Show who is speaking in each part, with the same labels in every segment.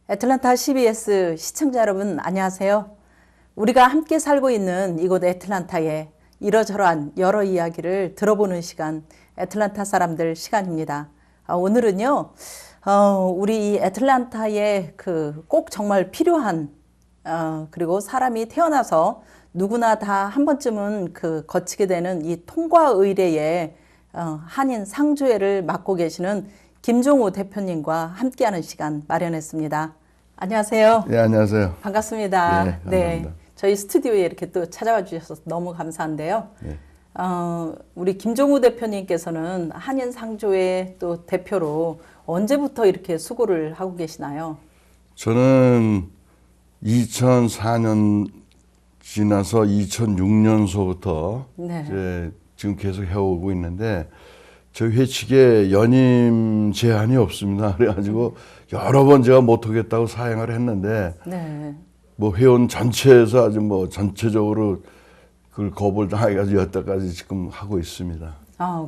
Speaker 1: 애틀란타 CBS 시청자 여러분 안녕하세요. 우리가 함께 살고 있는 이곳 애틀란타의 이러저러한 여러 이야기를 들어보는 시간, 애틀란타 사람들 시간입니다. 오늘은요, 우리 이 애틀란타에 꼭 정말 필요한 그리고 사람이 태어나서 누구나 다 한 번쯤은 거치게 되는 이 통과 의례의 한인 상주회를 맡고 계시는 김종우 대표님과 함께하는 시간 마련했습니다. 안녕하세요.
Speaker 2: 네, 안녕하세요.
Speaker 1: 반갑습니다.
Speaker 2: 네, 감사합니다.
Speaker 1: 저희 스튜디오에 이렇게 또 찾아와 주셔서 너무 감사한데요.
Speaker 2: 네.
Speaker 1: 우리 김종우 대표님께서는 한인 상조회 또 대표로 언제부터 이렇게 수고를 하고 계시나요?
Speaker 2: 저는 2004년 지나서 2006년서부터
Speaker 1: 네.
Speaker 2: 이제 지금 계속 해오고 있는데 저희 회칙에 연임 제한이 없습니다. 그래가지고 여러 번 제가 못하겠다고 사행을 했는데
Speaker 1: 네.
Speaker 2: 뭐 회원 전체에서 아주 뭐 전체적으로 그걸 거부를 당해가지고 여태까지 지금 하고 있습니다.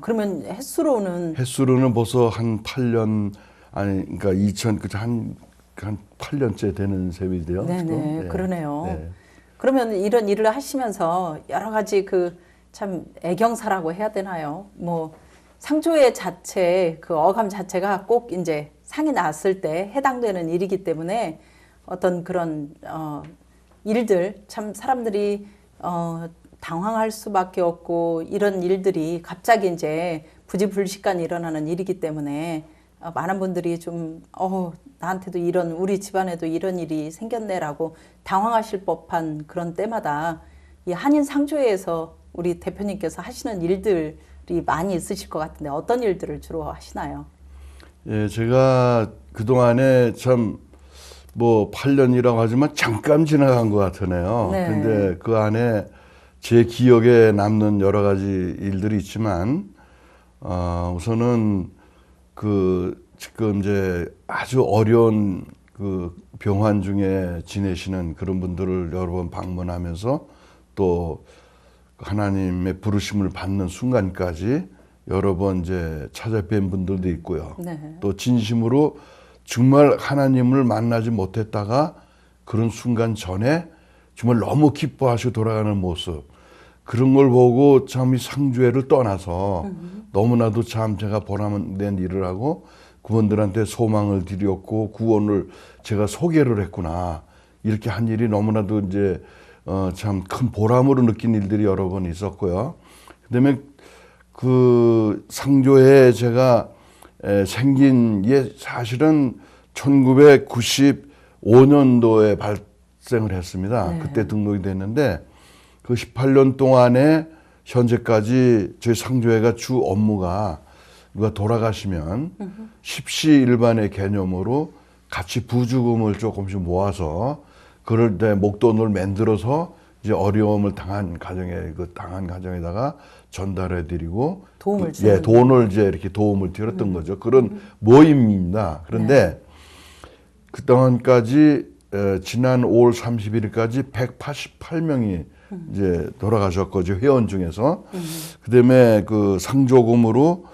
Speaker 1: 그러면 횟수로는
Speaker 2: 횟수로는 벌써 한 8년 아니 그러니까 2000 한 8년째 되는 셈이돼요.
Speaker 1: 네네
Speaker 2: 네.
Speaker 1: 그러네요.
Speaker 2: 네.
Speaker 1: 그러면 이런 일을 하시면서 여러 가지 참 애경사라고 해야 되나요? 뭐 상조회 자체 어감 자체가 꼭 이제 상이 났을 때 해당되는 일이기 때문에 어떤 그런 일들 참 사람들이 당황할 수밖에 없고 이런 일들이 갑자기 이제 부지불식간 일어나는 일이기 때문에 많은 분들이 좀 나한테도 우리 집안에도 이런 일이 생겼네라고 당황하실 법한 그런 때마다 이 한인 상조회에서 우리 대표님께서 하시는 일들이 많이 있으실 것 같은데 어떤 일들을 주로 하시나요?
Speaker 2: 예, 제가 그동안에 참 뭐 8년이라고 하지만 잠깐 지나간 것 같으네요.
Speaker 1: 네.
Speaker 2: 근데 그 안에 제 기억에 남는 여러 가지 일들이 있지만 우선은 지금 이제 아주 어려운 병환 중에 지내시는 그런 분들을 여러 번 방문하면서 또 하나님의 부르심을 받는 순간까지 여러 번 이제 찾아뵌 분들도 있고요.
Speaker 1: 네.
Speaker 2: 또 진심으로 정말 하나님을 만나지 못했다가 그런 순간 전에 정말 너무 기뻐하시고 돌아가는 모습, 그런 걸 보고 참 이 상주회를 떠나서 너무나도 참 제가 보람된 일을 하고 그분들한테 소망을 드렸고 구원을 제가 소개를 했구나, 이렇게 한 일이 너무나도 이제 참 큰 보람으로 느낀 일들이 여러 번 있었고요. 그다음에 그 상조회에 제가 생긴 게 사실은 1995년도에 발생을 했습니다.
Speaker 1: 네.
Speaker 2: 그때 등록이 됐는데 그 18년 동안에 현재까지 저희 상조회가 주 업무가 누가 돌아가시면 십시일반의 개념으로 같이 부주금을 조금씩 모아서 그럴 때 목돈을 만들어서 이제 어려움을 당한 가정에다가 전달해드리고
Speaker 1: 도움을 주는
Speaker 2: 돈을 이제 이렇게 도움을 드렸던 거죠. 그런 모임입니다. 그런데 그 동안까지 지난 5월 31일까지 188명이 이제 돌아가셨거든요. 회원 중에서. 그다음에 그 상조금으로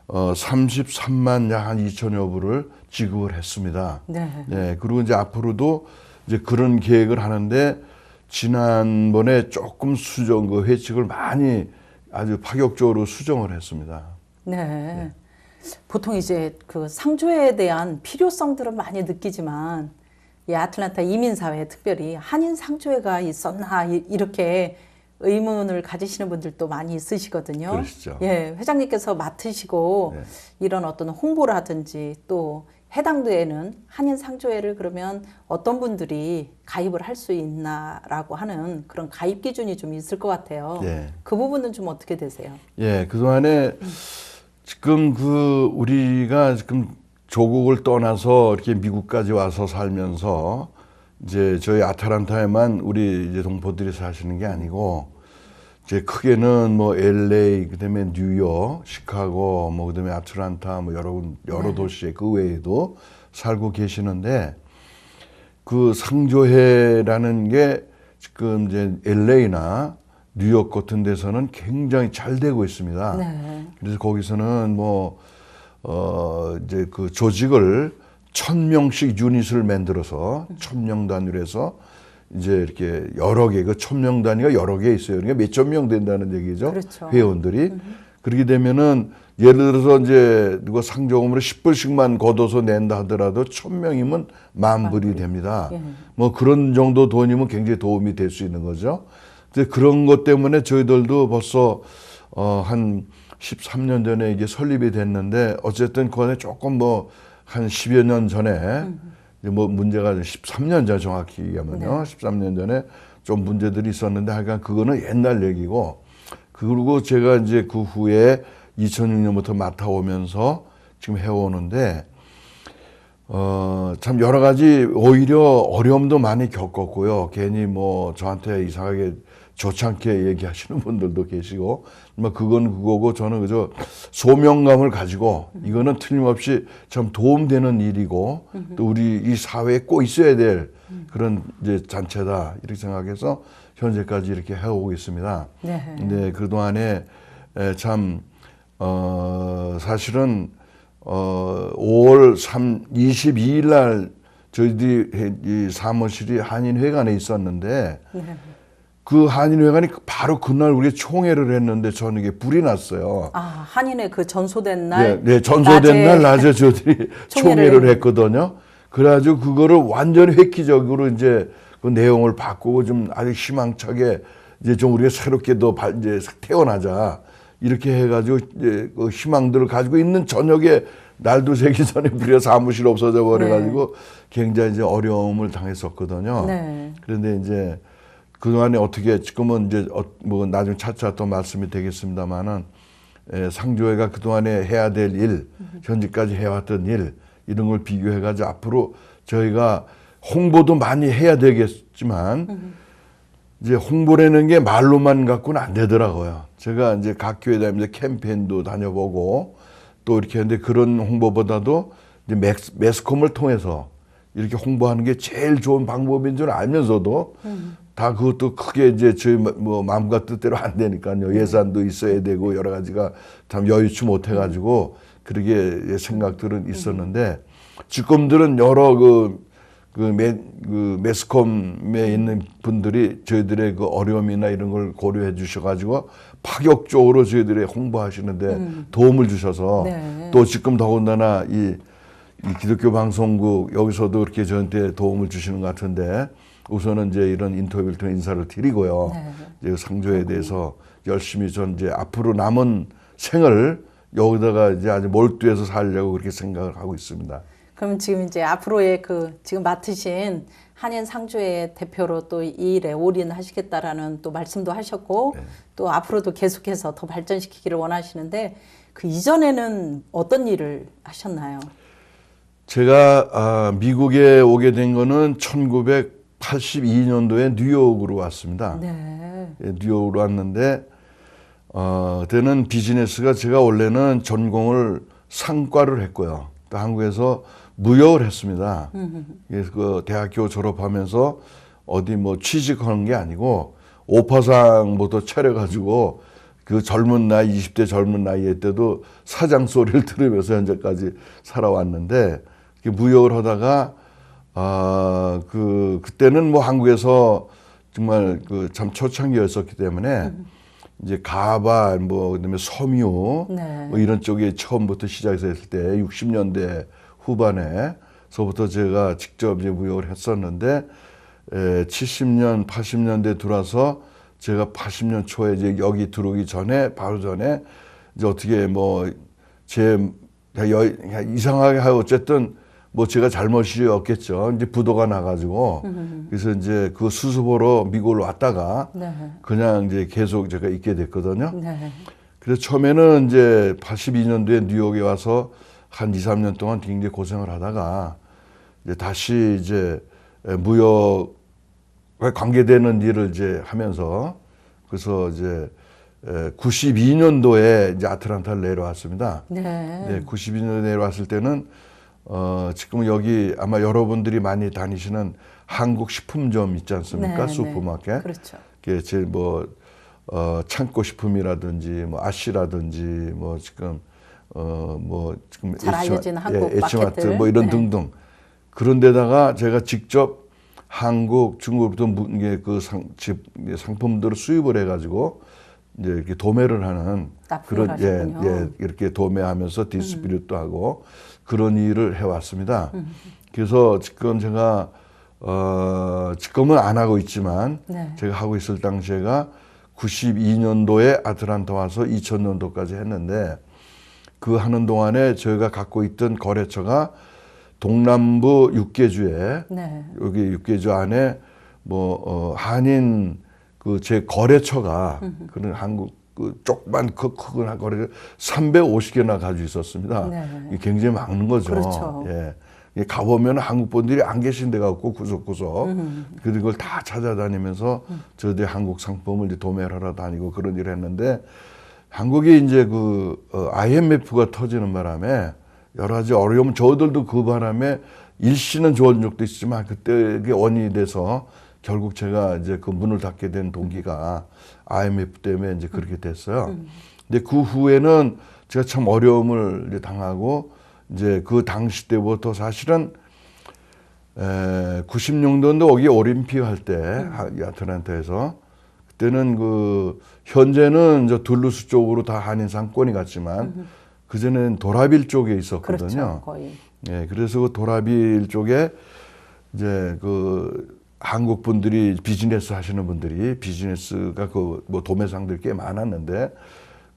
Speaker 2: 33만 약 한 2천여 불을 지급을 했습니다.
Speaker 1: 네.
Speaker 2: 네. 그리고 이제 앞으로도 이제 그런 계획을 하는데 지난번에 조금 회칙을 많이 아주 파격적으로 수정을 했습니다.
Speaker 1: 네. 보통 이제 상조회에 대한 필요성들은 많이 느끼지만 이 아틀란타 이민사회에 특별히 한인 상조회가 있었나 이렇게 의문을 가지시는 분들도 많이 있으시거든요.
Speaker 2: 그러시죠.
Speaker 1: 예, 회장님께서 맡으시고
Speaker 2: 네.
Speaker 1: 이런 어떤 홍보를 하든지 또 해당되는 한인 상조회를 그러면 어떤 분들이 가입을 할 수 있나라고 하는 그런 가입 기준이 좀 있을 것 같아요.
Speaker 2: 예.
Speaker 1: 그 부분은 좀 어떻게 되세요?
Speaker 2: 예, 그동안에 지금 우리가 지금 조국을 떠나서 이렇게 미국까지 와서 살면서 이제 저희 아틀란타에만 우리 이제 동포들이 사시는 게 아니고 이제 크게는 뭐 LA, 그다음에 뉴욕, 시카고, 뭐 그다음에 아틀란타, 뭐 여러 도시에 그 외에도 살고 계시는데 그 상조회라는 게 지금 이제 LA나 뉴욕 같은 데서는 굉장히 잘 되고 있습니다.
Speaker 1: 네.
Speaker 2: 그래서 거기서는 이제 그 조직을 1000명씩 유닛을 만들어서 1000명 단위로 해서 이제 이렇게 여러 개, 그 1000명 단위가 여러 개 있어요. 그러니까 몇천 명 된다는 얘기죠.
Speaker 1: 그렇죠.
Speaker 2: 회원들이. 그렇게 되면은 예를 들어서 이제 누가 상조금으로 10불씩만 걷어서 낸다 하더라도 1000명이면 10,000불이 됩니다.
Speaker 1: 예.
Speaker 2: 뭐 그런 정도 돈이면 굉장히 도움이 될 수 있는 거죠. 근데 그런 것 때문에 저희들도 벌써 한 13년 전에 이게 설립이 됐는데 어쨌든 그간에 조금 뭐 한 10여 년 전에 이제 뭐 문제가 13년 전 정확히 얘기하면요. 13년 전에 좀 문제들이 있었는데 하여간 그거는 옛날 얘기고 그리고 제가 이제 그 후에 2006년부터 맡아오면서 지금 해오는데 참 여러 가지 오히려 어려움도 많이 겪었고요. 괜히 뭐 저한테 이상하게 좋지 않게 얘기하시는 분들도 계시고, 뭐 그건 그거고 저는 그저 소명감을 가지고 이거는 틀림없이 참 도움되는 일이고 또 우리 이 사회에 꼭 있어야 될 그런 이제 잔체다 이렇게 생각해서 현재까지 이렇게 해오고 있습니다.
Speaker 1: 네.
Speaker 2: 근데 그 동안에 참 사실은 5월 22일 날 저희들이 이 사무실이 한인회관에 있었는데
Speaker 1: 네.
Speaker 2: 그 한인회관이 바로 그날 우리 총회를 했는데 저녁에 불이 났어요.
Speaker 1: 아, 한인회 그 전소된 날.
Speaker 2: 네, 전소된 날 낮에 저희들이 총회를 했거든요. 그래가지고 그거를 완전히 획기적으로 이제 그 내용을 바꾸고 좀 아주 희망차게 이제 좀 우리가 새롭게 더 이제 태어나자 이렇게 해가지고 이제 그 희망들을 가지고 있는 저녁에 날도 새기 전에 우리가 사무실 없어져 버려가지고 굉장히 이제 어려움을 당했었거든요.
Speaker 1: 네.
Speaker 2: 그런데 이제 그동안에 어떻게 지금은 이제 뭐 나중에 차차 또 말씀이 되겠습니다만은 상조회가 그동안에 해야 될 일, 현재까지 해왔던 일 이런 걸 비교해가지고 앞으로 저희가 홍보도 많이 해야 되겠지만 이제 홍보라는 게 말로만 갖고는 안 되더라고요. 제가 이제 각 교회 다니면서 캠페인도 다녀보고 또 이렇게 했는데 그런 홍보보다도 이제 매스컴을 통해서 이렇게 홍보하는 게 제일 좋은 방법인 줄 알면서도 다 그것도 크게 이제 저희 뭐 마음과 뜻대로 안 되니까요. 예산도 있어야 되고 여러 가지가 참 여의치 못해가지고 그러게 생각들은 있었는데 지금들은 여러 매스컴에 있는 분들이 저희들의 그 어려움이나 이런 걸 고려해 주셔가지고 파격적으로 저희들이 홍보하시는데 도움을 주셔서 또 지금 더군다나 이 기독교 방송국 여기서도 이렇게 저한테 도움을 주시는 것 같은데 우선은 이제 이런 인터뷰를 통해 인사를 드리고요. 이제 상조에 대해서 열심히 전 이제 앞으로 남은 생을 여기다가 이제 아주 몰두해서 살려고 그렇게 생각을 하고 있습니다.
Speaker 1: 그럼 지금 이제 앞으로의 그 지금 맡으신 한인 상조회 대표로 또 이 일에 올인하시겠다라는 또 말씀도 하셨고 또 앞으로도 계속해서 더 발전시키기를 원하시는데 그 이전에는 어떤 일을 하셨나요?
Speaker 2: 제가 미국에 오게 된 거는 1982년도에 뉴욕으로 왔습니다.
Speaker 1: 네.
Speaker 2: 뉴욕으로 왔는데 그때는 비즈니스가 제가 원래는 전공을 상과를 했고요. 또 한국에서 무역을 했습니다. 그래서 그 대학교 졸업하면서 어디 뭐 취직하는 게 아니고 오파상부터 차려가지고 그 젊은 나이 20대 젊은 나이 때도 사장 소리를 들으면서 현재까지 살아왔는데 무역을 하다가 그때는 뭐 한국에서 정말 그 참 초창기였었기 때문에 이제 가발 뭐 그다음에 섬유 뭐 이런 쪽에 처음부터 시작해서 했을 때 60년대 후반에서부터 제가 직접 이제 무역을 했었는데 70년 80년대 들어와서 제가 80년 초에 이제 여기 들어오기 전에 바로 전에 이제 어떻게 뭐 이상하게 하여 어쨌든 뭐 제가 잘못이 없겠죠. 이제 부도가 나가지고 그래서 이제 그 수습으로 미국을 왔다가 그냥 이제 계속 제가 있게 됐거든요. 그래서 처음에는 이제 82년도에 뉴욕에 와서 한 2, 3년 동안 굉장히 고생을 하다가 이제 다시 이제 무역에 관계되는 일을 이제 하면서 그래서 이제 92년도에 이제 아틀란타를 내려왔습니다. 네, 92년도에 내려왔을 때는 지금 여기 아마 여러분들이 많이 다니시는 한국 식품점 있지 않습니까? 슈퍼마켓.
Speaker 1: 그렇죠.
Speaker 2: 제 뭐 창고 식품이라든지 뭐 아씨라든지 뭐 지금 뭐 지금
Speaker 1: 잘 알려진 한국
Speaker 2: H마트
Speaker 1: 마켓들.
Speaker 2: 뭐 이런
Speaker 1: 네.
Speaker 2: 등등 그런 데다가 제가 직접 한국, 중국부터 상품들을 수입을 해가지고 이제 이렇게 도매를 하는
Speaker 1: 납품을 하셨군요.
Speaker 2: 이렇게 도매하면서 디스트리뷰트도 하고 그런 일을 해왔습니다. 그래서 지금 제가 지금은 안 하고 있지만
Speaker 1: 네.
Speaker 2: 제가 하고 있을 당시에가 92년도에 아틀란타 와서 2000년도까지 했는데 그 하는 동안에 저희가 갖고 있던 거래처가 동남부 6개주에
Speaker 1: 네.
Speaker 2: 여기 6개주 안에 뭐 한인 그 제 거래처가 그런 한국 그 쪽만 크거나 거래 350개나 가지고 있었습니다.
Speaker 1: 네.
Speaker 2: 이게 굉장히 많은 거죠.
Speaker 1: 그렇죠.
Speaker 2: 예. 가보면 한국 분들이 안 계신 데가 없고 구석구석 그걸 다 찾아다니면서 저희들 한국 상품을 이제 도매를 하러 다니고 그런 일을 했는데 한국이 이제 IMF가 터지는 바람에 여러 가지 어려움 저들도 그 바람에 일시는 좋은 적도 있지만 그때 그게 원인이 돼서 결국 제가 이제 그 문을 닫게 된 동기가 IMF 때문에 이제 그렇게 됐어요. 근데 그 후에는 제가 참 어려움을 이제 당하고 이제 그 당시 때부터 사실은 96년도 여기 올림픽 할 때 아틀란타에서 그때는 현재는 저 둘루스 쪽으로 다 한인 상권이 갔지만 그전에는 도라빌 쪽에 있었거든요.
Speaker 1: 그렇죠, 거의.
Speaker 2: 예, 그래서 그 도라빌 쪽에 이제 한국 분들이 비즈니스 하시는 분들이 비즈니스가 뭐 도매상들 꽤 많았는데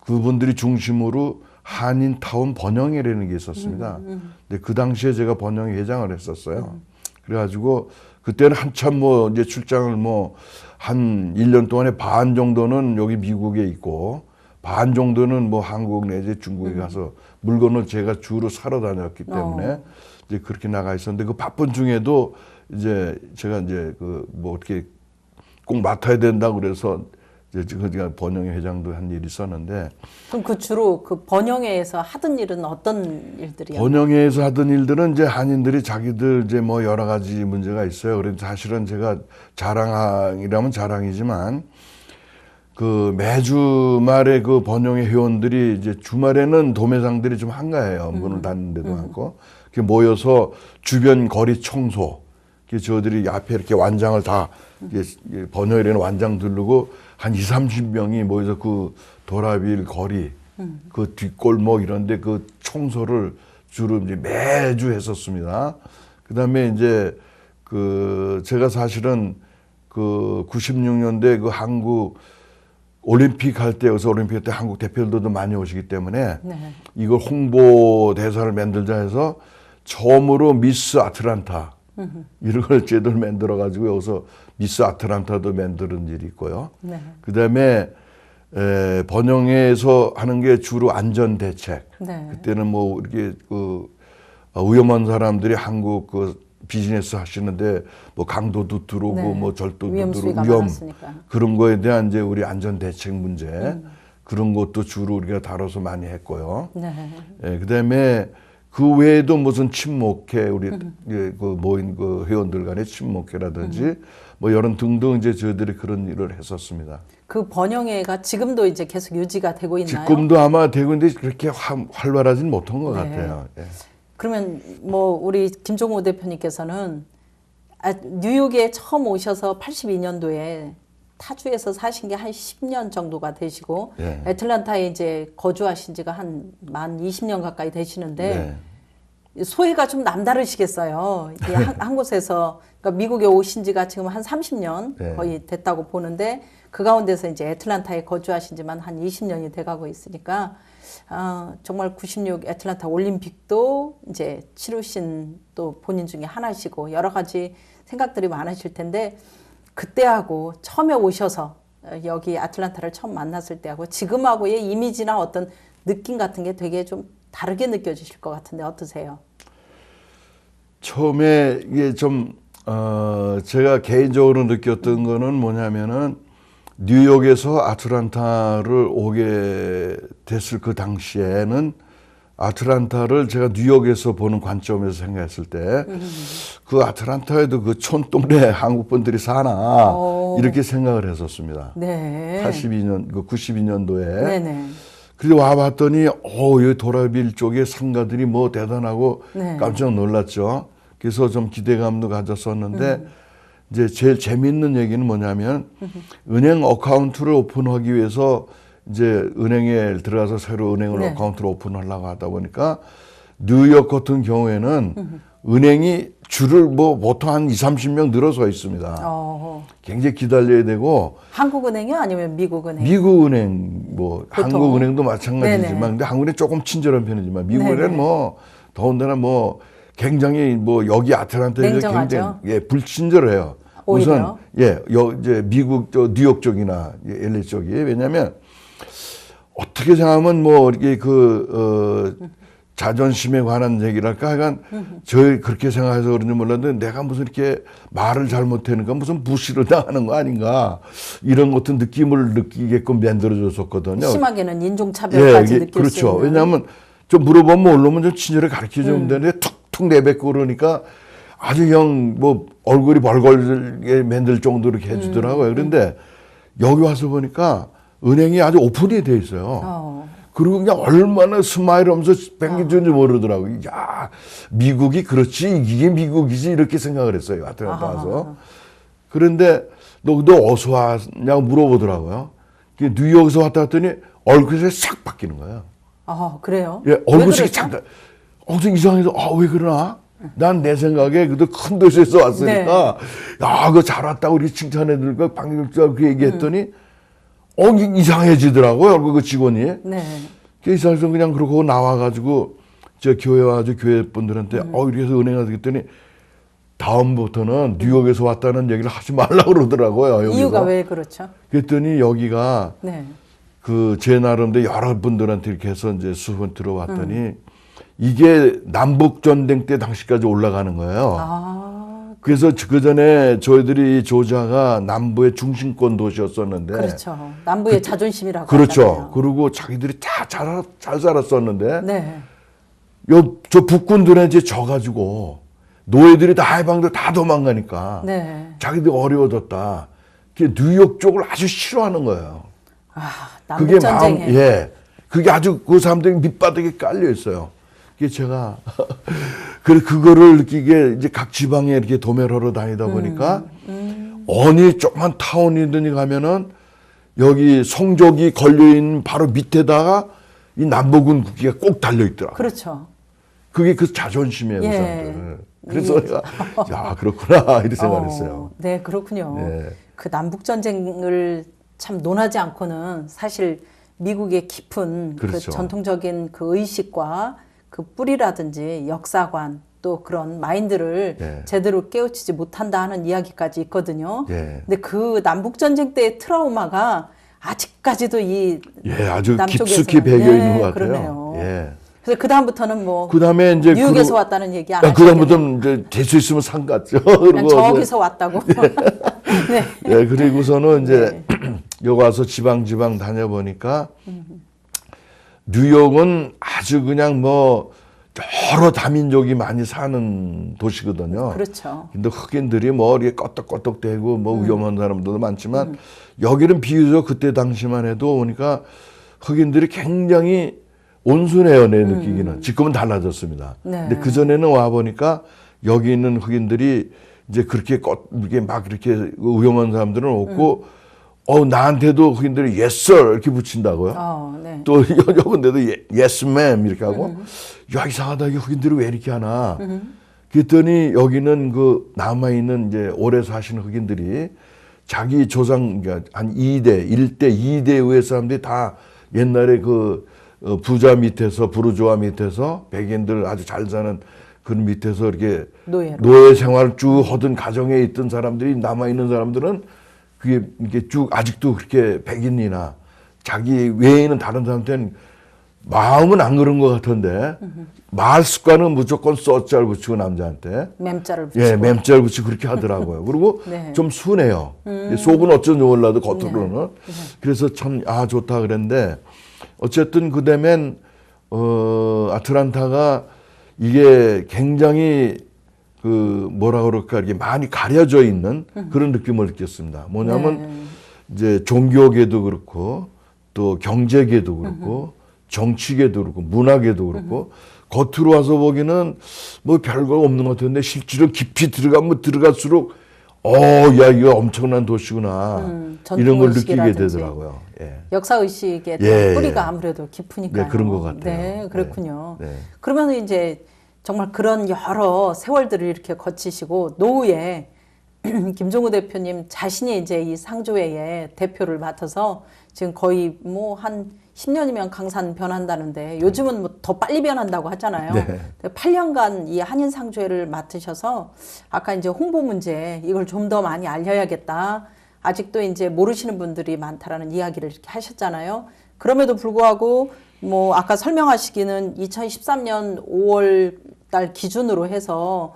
Speaker 2: 그분들이 중심으로 한인 타운 번영회라는 게 있었습니다. 근데 그 당시에 제가 번영회 회장을 했었어요. 그래가지고 그때는 한참 뭐 이제 출장을 뭐 한 1년 동안에 반 정도는 여기 미국에 있고 반 정도는 뭐 한국 내지 중국에 가서 물건을 제가 주로 사러 다녔기 때문에 이제 그렇게 나가 있었는데 그 바쁜 중에도 이제 제가 이제 뭐 어떻게 꼭 맡아야 된다고 그래서 이제 제가 번영회 회장도 한 일이 있었는데
Speaker 1: 그럼 주로 번영회에서 하던 일은 어떤 일들이요?
Speaker 2: 번영회에서 하던 일들은 이제 한인들이 자기들 이제 뭐 여러 가지 문제가 있어요. 그래서 사실은 제가 자랑이라면 자랑이지만 매주 말에 번영회 회원들이 이제 주말에는 도매상들이 좀 한가해요. 문을 닫는 데도 많고. 이렇게 모여서 주변 거리 청소. 저들이 앞에 이렇게 완장을 다 번영회라는 완장 두르고 한 20-30명이 모여서 도라빌 거리, 뒷골목 이런데 청소를 주로 이제 매주 했었습니다. 그다음에 이제 제가 사실은 96년대 한국 올림픽 할 때, 여기서 올림픽 때 한국 대표들도 많이 오시기 때문에
Speaker 1: 네.
Speaker 2: 이걸 홍보 대사를 만들자 해서 처음으로 미스 아틀란타 이런 걸 제대로 만들어 가지고 여기서 미스 아틀란타도 만드는 일이 있고요.
Speaker 1: 네.
Speaker 2: 그다음에 번영회에서 하는 게 주로 안전 대책.
Speaker 1: 네.
Speaker 2: 그때는 뭐 이렇게 위험한 사람들이 한국 비즈니스 하시는데 뭐 강도도 들어오고
Speaker 1: 네.
Speaker 2: 뭐 절도도
Speaker 1: 위험
Speaker 2: 들어오고
Speaker 1: 수위가 많았으니까.
Speaker 2: 그런 거에 대한 이제 우리 안전 대책 문제 그런 것도 주로 우리가 다뤄서 많이 했고요.
Speaker 1: 네.
Speaker 2: 그다음에 그 외에도 무슨 친목회 우리 모인 회원들 간의 친목회라든지 뭐 이런 등등 이제 저희들이 그런 일을 했었습니다.
Speaker 1: 그 번영회가 지금도 이제 계속 유지가 되고 있나요?
Speaker 2: 지금도 아마 되고 있는데 그렇게 활발하진 못한 것
Speaker 1: 네.
Speaker 2: 같아요. 예.
Speaker 1: 그러면 뭐 우리 김종호 대표님께서는 뉴욕에 처음 오셔서 82년도에 타주에서 사신 게 한 10년 정도가 되시고
Speaker 2: 예.
Speaker 1: 애틀란타에 이제 거주하신 지가 만 20년 가까이 되시는데
Speaker 2: 네.
Speaker 1: 소회가 좀 남다르시겠어요. 이게 한 곳에서 그러니까 미국에 오신 지가 지금 한 30년
Speaker 2: 네.
Speaker 1: 거의 됐다고 보는데 그 가운데서 이제 애틀란타에 거주하신 지만 한 20년이 돼가고 있으니까 정말 96 애틀란타 올림픽도 이제 치르신 또 본인 중에 하나시고 여러 가지 생각들이 많으실 텐데 그때하고 처음에 오셔서 여기 아틀란타를 처음 만났을 때하고 지금하고의 이미지나 어떤 느낌 같은 게 되게 좀 다르게 느껴지실 것 같은데 어떠세요?
Speaker 2: 처음에 이게 좀 제가 개인적으로 느꼈던 거는 뭐냐면은 뉴욕에서 아틀란타를 오게 됐을 그 당시에는 아틀란타를 제가 뉴욕에서 보는 관점에서 생각했을 때 그 아틀란타에도 그 촌동네 한국 분들이 사나 이렇게 생각을 했었습니다.
Speaker 1: 네.
Speaker 2: 92년도에.
Speaker 1: 네네.
Speaker 2: 그래서 와봤더니 여기 도라빌 쪽에 상가들이 뭐 대단하고
Speaker 1: 네.
Speaker 2: 깜짝 놀랐죠. 그래서 좀 기대감도 가졌었는데 이제 제일 재미있는 얘기는 뭐냐면 은행 어카운트를 오픈하기 위해서 이제 은행에 들어가서 새로 은행을
Speaker 1: 네.
Speaker 2: 어카운트를 오픈하려고 하다 보니까 뉴욕 같은 경우에는 은행이 줄을 뭐 보통 한 30명 늘어서 있습니다. 굉장히 기다려야 되고
Speaker 1: 한국은행이요? 아니면 미국은행?
Speaker 2: 미국은행 뭐
Speaker 1: 보통.
Speaker 2: 한국은행도 마찬가지지만
Speaker 1: 네네.
Speaker 2: 근데 한국은행 조금 친절한 편이지만 미국은행은
Speaker 1: 네네.
Speaker 2: 뭐 더군다나 뭐 굉장히 뭐 여기 아틀란타에서
Speaker 1: 냉정하죠.
Speaker 2: 굉장히 불친절해요.
Speaker 1: 오히려?
Speaker 2: 우선 이제 미국 뉴욕 쪽이나 LA 쪽이 왜냐하면 어떻게 생각하면 뭐 이렇게 자존심에 관한 얘기랄까 하여간 저희 그렇게 생각해서 그런지 몰랐는데 내가 무슨 이렇게 말을 잘못하니까 무슨 무시를 당하는 거 아닌가 이런 같은 느낌을 느끼게끔 만들어줬었거든요.
Speaker 1: 심하게는 인종차별까지 느낄
Speaker 2: 그렇죠.
Speaker 1: 수 있는.
Speaker 2: 왜냐하면 좀 물어보면 모르면 좀 친절하게 가르쳐주면 되는데 툭툭 내뱉고 그러니까 아주 형 뭐 얼굴이 벌겋게 만들 정도로 이렇게 해주더라고요. 그런데 여기 와서 보니까 은행이 아주 오픈이 돼 있어요. 그리고 그냥 얼마나 스마일하면서 뺑겨주는지 모르더라고요. 야, 미국이 그렇지 이게 미국이지 이렇게 생각을 했어요. 아틀란타 와서. 그런데 너 어디서 왔냐고 물어보더라고요. 뉴욕에서 왔다 갔더니 얼굴이 싹 바뀌는 거예요.
Speaker 1: 그래요?
Speaker 2: 예, 얼굴이 싹 좀 이상해서 왜 그러나? 난 내 생각에 그래도 큰 도시에서 왔으니까 야, 그거 잘 왔다고 우리 칭찬해드릴까 방역자 그 얘기했더니 이상해지더라고요. 얼굴 그 직원이.
Speaker 1: 네.
Speaker 2: 이상해서 그냥 그러고 나와가지고 저 교회 와가지고 교회 분들한테 이래서 은행 가서 그랬더니 다음부터는 뉴욕에서 왔다는 얘기를 하지 말라고 그러더라고요. 여기서.
Speaker 1: 이유가 왜 그렇죠?
Speaker 2: 그랬더니 여기가
Speaker 1: 네.
Speaker 2: 제 나름대로 여러 분들한테 이렇게 해서 이제 수분 들어왔더니 이게 남북전쟁 때 당시까지 올라가는 거예요. 그래서 그 전에 저희들이 조지아가 남부의 중심권 도시였었는데.
Speaker 1: 그렇죠. 남부의 자존심이라고.
Speaker 2: 그렇죠.
Speaker 1: 하잖아요.
Speaker 2: 그리고 자기들이 다 잘 살았었는데.
Speaker 1: 네.
Speaker 2: 저 북군들한테 져가지고 노예들이 다 해방돼 다 도망가니까.
Speaker 1: 네.
Speaker 2: 자기들 어려워졌다. 그게 뉴욕 쪽을 아주 싫어하는 거예요.
Speaker 1: 남북 전쟁에.
Speaker 2: 그게 아주 그 사람들이 밑바닥에 깔려 있어요. 그게 제가 그거를 느끼게 이제 각 지방에 이렇게 도매를 하러 다니다 보니까 어느 조그만 타운이든지 가면은 여기 성적이 걸려 있는 바로 밑에다가 이 남북은 국기가 꼭 달려 있더라.
Speaker 1: 그렇죠.
Speaker 2: 그게 그 자존심이에요, 그 사람들. 그래서 내가 야 그렇구나 이렇게 생각했어요.
Speaker 1: 네, 그렇군요.
Speaker 2: 네.
Speaker 1: 그 남북 전쟁을 참 논하지 않고는 사실 미국의 깊은
Speaker 2: 그렇죠.
Speaker 1: 그 전통적인 그 의식과 그 뿌리라든지 역사관 또 그런 마인드를 제대로 깨우치지 못한다 하는 이야기까지 있거든요. 근데 그 남북 전쟁 때의 트라우마가 아직까지도 이
Speaker 2: 아주
Speaker 1: 남쪽에서는.
Speaker 2: 깊숙이 배겨 있는 것 같아요.
Speaker 1: 그러네요.
Speaker 2: 예.
Speaker 1: 그래서 그 다음부터는 뭐
Speaker 2: 그다음에 이제
Speaker 1: 뉴욕에서 왔다는 얘기 안
Speaker 2: 그
Speaker 1: 하시겠네요.
Speaker 2: 다음부터는 이제 될 수 있으면 산 갔죠.
Speaker 1: 그냥 저기서 왔다고. 네.
Speaker 2: 그리고서는 이제 여기 와서 지방 다녀보니까 뉴욕은 아주 그냥 뭐 여러 다민족이 많이 사는 도시거든요.
Speaker 1: 그렇죠.
Speaker 2: 근데 흑인들이 뭐 이렇게 껐덕껐덕대고 뭐 위험한 사람들도 많지만 여기는 비교적 그때 당시만 해도 보니까 흑인들이 굉장히 온순해요, 내 느끼기는. 지금은 달라졌습니다. 근데 그전에는 와보니까 여기 있는 흑인들이 이제 그렇게 이렇게 막 이렇게 위험한 사람들은 없고, 나한테도 흑인들이 yes sir 이렇게 붙인다고요. 또 여군데도 yes ma'am 이렇게 하고, 야, 이상하다. 이 흑인들이 왜 이렇게 하나. 그랬더니 여기는 그 남아있는 이제 오래 사신 흑인들이 자기 조상, 그러니까 한 2대, 1대, 2대 위의 사람들이 다 옛날에 그 부자 밑에서 부르주아 밑에서 백인들 아주 잘 사는 그 밑에서 이렇게 노예 생활을 쭉 하던 가정에 있던 사람들이 남아 있는 사람들은 그게 이게 쭉 아직도 그렇게 백인이나 자기 외에는 다른 사람한테는 마음은 안 그런 것 같은데 말 습관은 무조건 써자를 붙이고 남자한테
Speaker 1: 맴자를 붙이고
Speaker 2: 맴자를 붙이고 그렇게 하더라고요. 그리고 좀 순해요. 속은 어쩐지 몰라도 겉으로는 그래서 참 좋다 그랬는데. 어쨌든 그다음엔 아틀란타가 이게 굉장히 그 뭐라 그럴까 이렇게 많이 가려져 있는 그런 느낌을 느꼈습니다. 뭐냐면 이제 종교계도 그렇고 또 경제계도 그렇고 정치계도 그렇고 문화계도 그렇고 겉으로 와서 보기는 뭐 별거 없는 것 같은데 실제로 깊이 들어가면 들어갈수록 야 이거 엄청난 도시구나 이런 걸 느끼게
Speaker 1: 전통의식이라든지
Speaker 2: 되더라고요. 예.
Speaker 1: 역사의식의
Speaker 2: 예,
Speaker 1: 뿌리가
Speaker 2: 예.
Speaker 1: 아무래도 깊으니까요.
Speaker 2: 네, 그런 것 같아요.
Speaker 1: 네, 그렇군요.
Speaker 2: 네.
Speaker 1: 그러면 이제 정말 그런 여러 세월들을 이렇게 거치시고 노후에 김종우 대표님 자신이 이제 이 상조회의 대표를 맡아서 지금 거의 뭐 한 10년이면 강산 변한다는데 요즘은 뭐 더 빨리 변한다고 하잖아요.
Speaker 2: 네.
Speaker 1: 8년간 이 한인 상조회를 맡으셔서 아까 이제 홍보 문제 이걸 좀 더 많이 알려야겠다. 아직도 이제 모르시는 분들이 많다라는 이야기를 이렇게 하셨잖아요. 그럼에도 불구하고 뭐 아까 설명하시기는 2013년 5월 달 기준으로 해서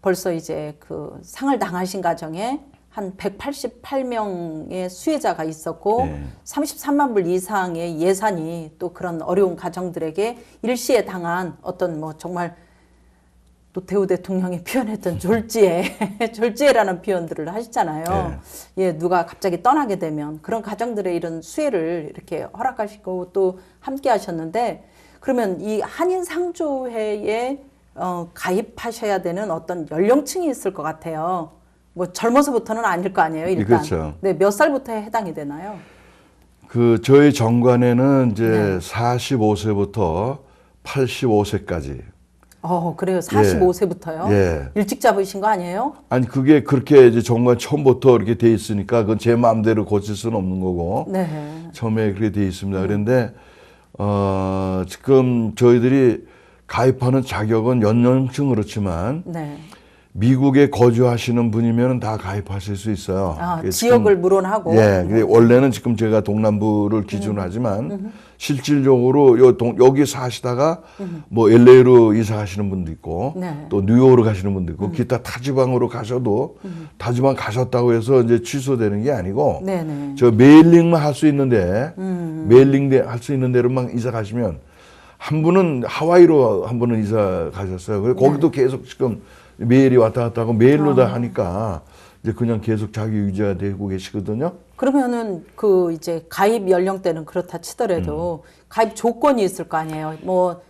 Speaker 1: 벌써 이제 그 상을 당하신 가정에 한 188명의 수혜자가 있었고
Speaker 2: 네.
Speaker 1: 33만 불 이상의 예산이 또 그런 어려운 가정들에게 일시에 당한 어떤 뭐 정말 노태우 대통령이 표현했던 졸지에라는 표현들을 하시잖아요. 예, 누가 갑자기 떠나게 되면 그런 가정들의 이런 수혜를 이렇게 허락하시고 또 함께 하셨는데 그러면 이 한인 상조회에 가입하셔야 되는 어떤 연령층이 있을 것 같아요. 뭐 젊어서부터는 아닐 거 아니에요, 일단.
Speaker 2: 그렇죠.
Speaker 1: 네, 몇 살부터 해당이 되나요?
Speaker 2: 그 저희 정관에는 이제 45세부터 85세까지.
Speaker 1: 그래요. 45세부터요?
Speaker 2: 예.
Speaker 1: 일찍 잡으신 거 아니에요?
Speaker 2: 아니 그게 그렇게 이제 정관 처음부터 이렇게 돼 있으니까 그건 제 마음대로 고칠 수는 없는 거고.
Speaker 1: 네.
Speaker 2: 처음에 그렇게 돼 있습니다. 그런데 지금 저희들이 가입하는 자격은 연령층 그렇지만
Speaker 1: 네.
Speaker 2: 미국에 거주하시는 분이면 다 가입하실 수 있어요.
Speaker 1: 지역을 물론하고.
Speaker 2: 예, 근데 원래는 지금 제가 동남부를 기준으로 하지만 실질적으로 여기 사시다가 뭐 LA로 이사하시는 분도 있고
Speaker 1: 네.
Speaker 2: 또 뉴욕으로 가시는 분도 있고 기타 타지방으로 가셔도 타지방 가셨다고 해서 이제 취소되는 게 아니고
Speaker 1: 네네.
Speaker 2: 저 메일링만 할 수 있는데 메일링 할 수 있는 데로만 이사 가시면 한 분은 하와이로 한 분은 이사 가셨어요. 그래서 거기도 계속 지금 메일이 왔다 갔다 하고 메일로 다 하니까 이제 그냥 계속 자기 유지가 되고 계시거든요.
Speaker 1: 그러면은 그 이제 가입 연령대는 그렇다 치더라도 가입 조건이 있을 거 아니에요. 뭐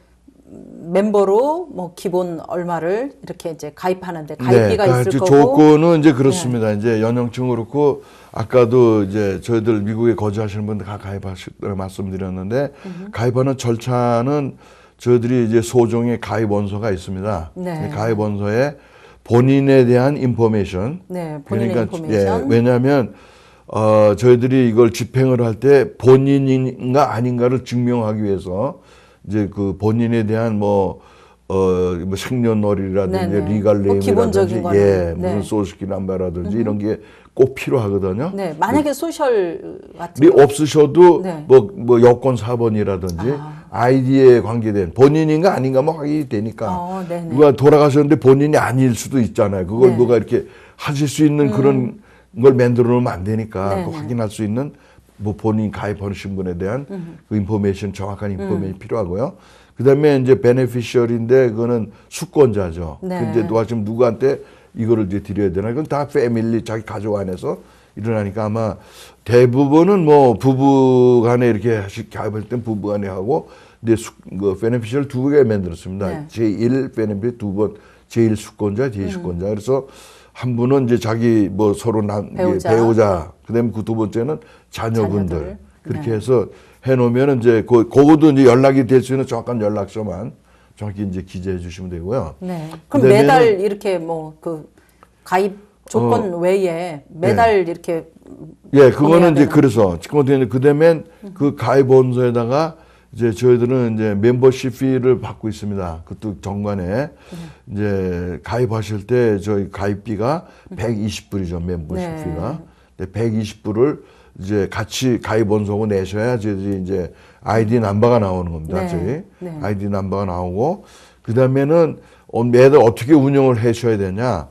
Speaker 1: 멤버로 뭐 기본 얼마를 이렇게 이제 가입하는데 가입비가 있을 거고.
Speaker 2: 조건은 이제 그렇습니다. 이제 연령층 그렇고 아까도 이제 저희들 미국에 거주하시는 분들 다 가입하시다고 말씀드렸는데 가입하는 절차는 저희들이 이제 소정의 가입 원서가 있습니다.
Speaker 1: 네.
Speaker 2: 가입 원서에 본인에 대한 인포메이션.
Speaker 1: 네, 본인의
Speaker 2: 그러니까
Speaker 1: 인포메이션.
Speaker 2: 왜냐하면 저희들이 이걸 집행을 할 때 본인인가 아닌가를 증명하기 위해서 이제 그 본인에 대한 뭐 생년월일이라든지
Speaker 1: 네네.
Speaker 2: 리갈
Speaker 1: 뭐
Speaker 2: 네임이라든지
Speaker 1: 기본적인 거는. 네.
Speaker 2: 무슨 소식기 남바라든지 이런 게 꼭 필요하거든요.
Speaker 1: 네, 만약에 소셜 같은
Speaker 2: 리 없으셔도
Speaker 1: 네.
Speaker 2: 뭐 여권 4번이라든지 아이디에 관계된 본인인가 아닌가만 확인이 되니까
Speaker 1: 네네.
Speaker 2: 누가 돌아가셨는데 본인이 아닐 수도 있잖아요. 그걸
Speaker 1: 네.
Speaker 2: 누가 이렇게 하실 수 있는 그런 걸 만들어 놓으면 안 되니까
Speaker 1: 네네.
Speaker 2: 그 확인할 수 있는 뭐 본인 가입하신 분에 대한 그 인포메이션 정확한 인포메이션이 필요하고요. 그다음에 이제 베네피셔리인데 그거는 수권자죠.
Speaker 1: 네.
Speaker 2: 그 이제 누가 지금 누구한테 이거를 이제 드려야 되나? 이건 다 패밀리 자기 가족 안에서 일어나니까 아마 대부분은 뭐 부부간에 이렇게 가입할 땐 부부간에 하고 근데 그 베네피셜 두 개 만들었습니다.
Speaker 1: 네.
Speaker 2: 제1 베네핏 두 번 제1 수권자, 제2수권자. 그래서 한 분은 이제 자기 뭐 서로 배우자. 그다음에 그 두 번째는 자녀분들.
Speaker 1: 자녀들.
Speaker 2: 그렇게
Speaker 1: 네.
Speaker 2: 해서 해놓으면 이제 그거도 이제 연락이 될 수 있는 정확한 연락처만 정확히 이제 기재해 주시면 되고요.
Speaker 1: 네. 그럼
Speaker 2: 그다음에는-
Speaker 1: 매달 이렇게 뭐 그 가입 조건 외에 매달 이렇게
Speaker 2: 예, 그거는
Speaker 1: 보내야
Speaker 2: 이제
Speaker 1: 되는.
Speaker 2: 그래서 지금 어떻게 그다음에 그 가입 원서에다가 이제 저희들은 이제 멤버십 피를 받고 있습니다. 그것도 정관에 이제 가입하실 때 저희 가입비가 120불이죠 멤버십
Speaker 1: 네.
Speaker 2: 피가. 120불을 이제 같이 가입 원서고 내셔야 저희들이 이제 아이디 넘버가 나오는 겁니다.
Speaker 1: 네.
Speaker 2: 저희
Speaker 1: 네.
Speaker 2: 아이디 넘버가 나오고 그 다음에는 매달 어떻게 운영을 해셔야 되냐.